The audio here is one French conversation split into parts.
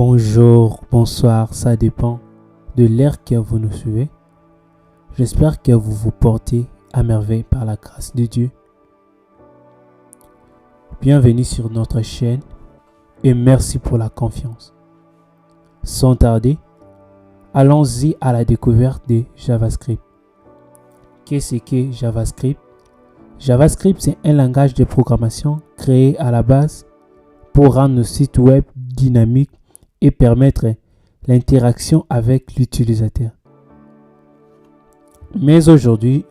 Bonjour, bonsoir, ça dépend de l'ère que vous nous suivez. J'espère que vous vous portez à merveille par la grâce de Dieu. Bienvenue sur notre chaîne et merci pour la confiance. Sans tarder, allons-y à la découverte de JavaScript. Qu'est-ce que JavaScript? JavaScript, c'est un langage de programmation créé à la base pour rendre nos sites web dynamiques et permettre l'interaction avec l'utilisateur. Mais aujourd'hui,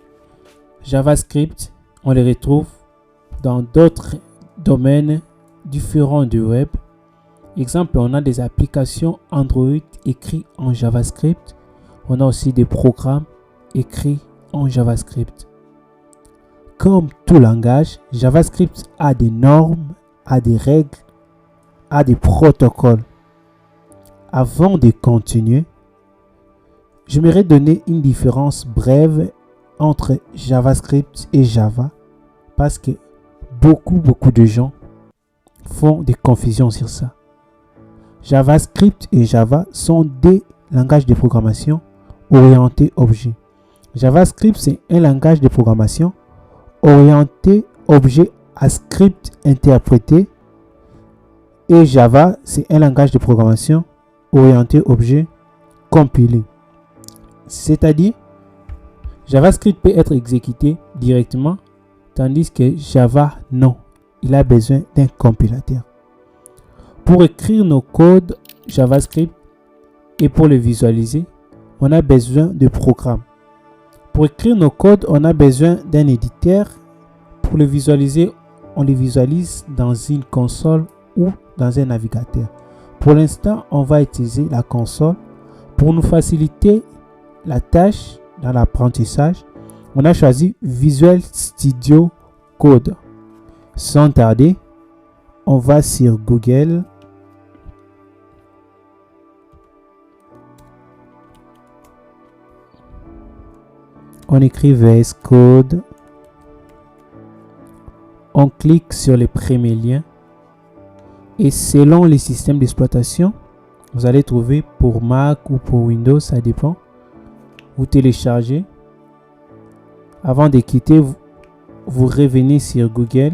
JavaScript, on le retrouve dans d'autres domaines différents du web. Exemple, on a des applications Android écrites en JavaScript. On a aussi des programmes écrits en JavaScript. Comme tout langage, JavaScript a des normes, a des règles, a des protocoles. Avant de continuer, j'aimerais donner une différence brève entre JavaScript et Java parce que beaucoup de gens font des confusions sur ça. JavaScript et Java sont des langages de programmation orientés objet. JavaScript, c'est un langage de programmation orienté objet à script interprété et Java, c'est un langage de programmation orienté objet compilé. C'est-à-dire, JavaScript peut être exécuté directement, tandis que Java, non. Il a besoin d'un compilateur. Pour écrire nos codes JavaScript et pour les visualiser, on a besoin de programmes. Pour écrire nos codes, on a besoin d'un éditeur. Pour les visualiser, on les visualise dans une console ou dans un navigateur. Pour l'instant, on va utiliser la console. Pour nous faciliter la tâche dans l'apprentissage, on a choisi Visual Studio Code. Sans tarder, on va sur Google. On écrit VS Code. On clique sur les premiers liens. Et selon les systèmes d'exploitation, vous allez trouver pour Mac ou pour Windows, ça dépend. Vous téléchargez. Avant de quitter, vous revenez sur Google.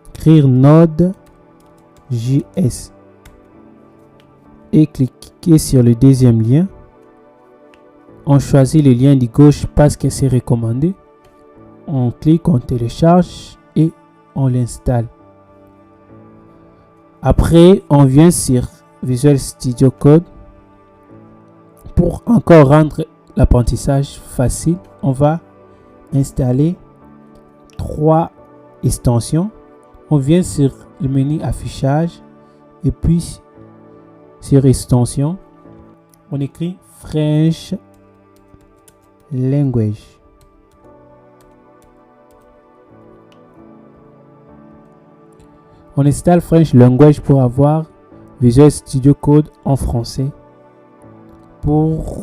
Écrire Node.js. Et cliquez sur le deuxième lien. On choisit le lien de gauche parce que c'est recommandé. On clique, on télécharge et on l'installe. Après, on vient sur Visual Studio Code. Pour encore rendre l'apprentissage facile, on va installer 3 extensions. On vient sur le menu affichage et puis sur extension, on écrit French Language. On installe French Language pour avoir Visual Studio Code en français. Pour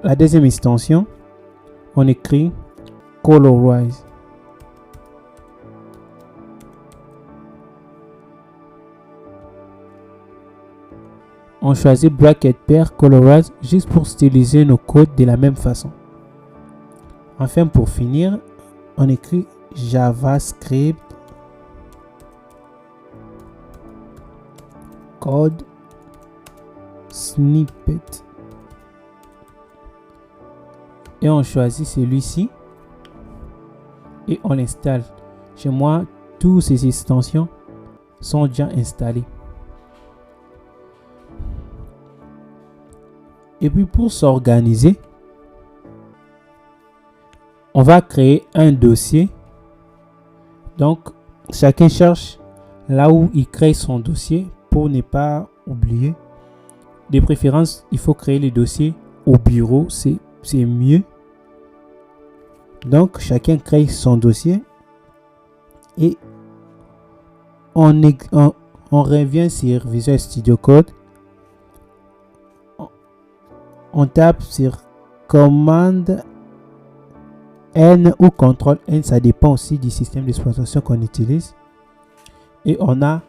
la deuxième extension, on écrit Colorize. On choisit bracket pair Colorize juste pour styliser nos codes de la même façon. Enfin, pour finir, on écrit JavaScript Code Snippet. Et on choisit celui-ci et on l'installe. Chez moi, toutes ces extensions sont déjà installées. Et puis pour s'organiser, on va créer un dossier. Donc, chacun cherche là où il crée son dossier pour ne pas oublier. De préférence, il faut créer le dossier au bureau, c'est mieux. Donc, chacun crée son dossier et on revient sur Visual Studio Code. On tape sur commande N ou CTRL N, ça dépend aussi du système d'exploitation qu'on utilise. et on a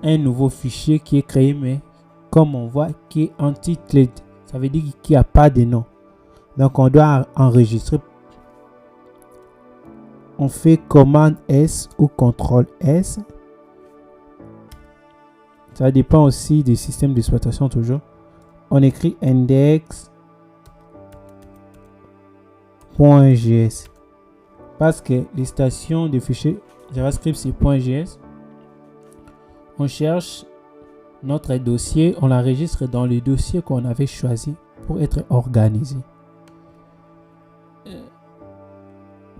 un nouveau fichier qui est créé, mais comme on voit qui est untitled, ça veut dire qu'il n'y a pas de nom. Donc on doit enregistrer. On fait commande S ou CTRL S. Ça dépend aussi des systèmes d'exploitation toujours. On écrit index.js parce que l'extension de fichier JavaScript c'est .js. On cherche notre dossier, on l'enregistre dans le dossier qu'on avait choisi pour être organisé.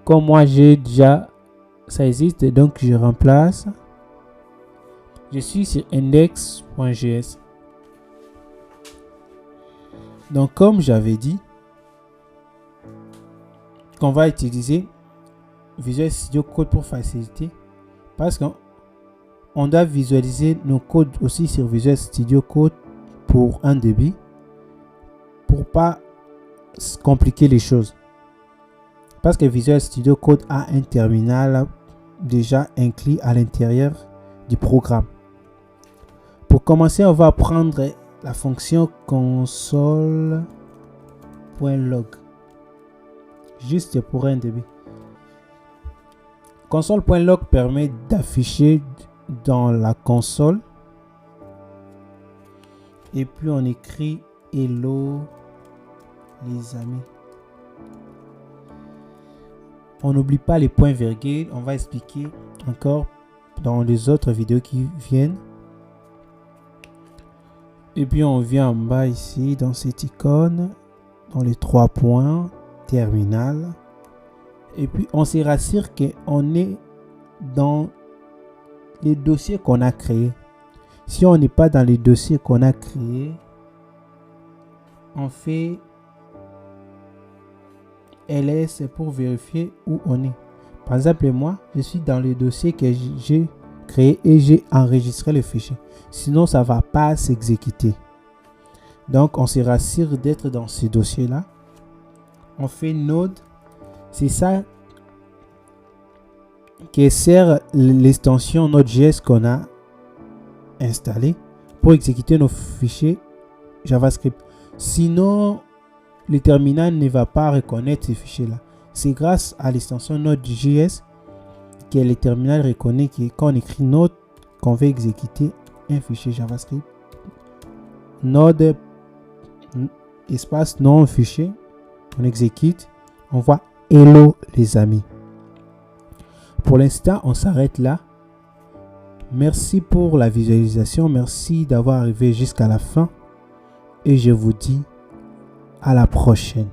Comme moi j'ai déjà, ça existe, donc je remplace. Je suis sur index.js. Donc comme j'avais dit, qu'on va utiliser Visual Studio Code pour faciliter, parce qu'on doit visualiser nos codes aussi sur Visual Studio Code pour un débit, pour pas compliquer les choses. Parce que Visual Studio Code a un terminal déjà inclus à l'intérieur du programme. Pour commencer, on va prendre la fonction console.log juste pour un début. Console.log permet d'afficher dans la console et puis on écrit hello les amis. On n'oublie pas les points virgules, on va expliquer encore dans les autres vidéos qui viennent. Et puis on vient en bas ici dans cette icône, dans les 3 points, terminal. Et puis on se rassure qu'on est dans les dossiers qu'on a créés. Si on n'est pas dans les dossiers qu'on a créés, on fait ls pour vérifier où on est. Par exemple, moi, je suis dans le dossier que j'ai créé et j'ai enregistré le fichier. Sinon, ça ne va pas s'exécuter. Donc, on se rassure d'être dans ce dossier-là. On fait node. C'est ça qui sert l'extension Node.js qu'on a installé pour exécuter nos fichiers JavaScript. Sinon, le terminal ne va pas reconnaître ces fichiers-là. C'est grâce à l'extension Node.js que le terminal reconnaît que quand on écrit Node, qu'on veut exécuter un fichier JavaScript. Node espace non fichier, on exécute, on voit hello les amis. Pour l'instant, on s'arrête là. Merci pour la visualisation, merci d'avoir arrivé jusqu'à la fin et je vous dis à la prochaine.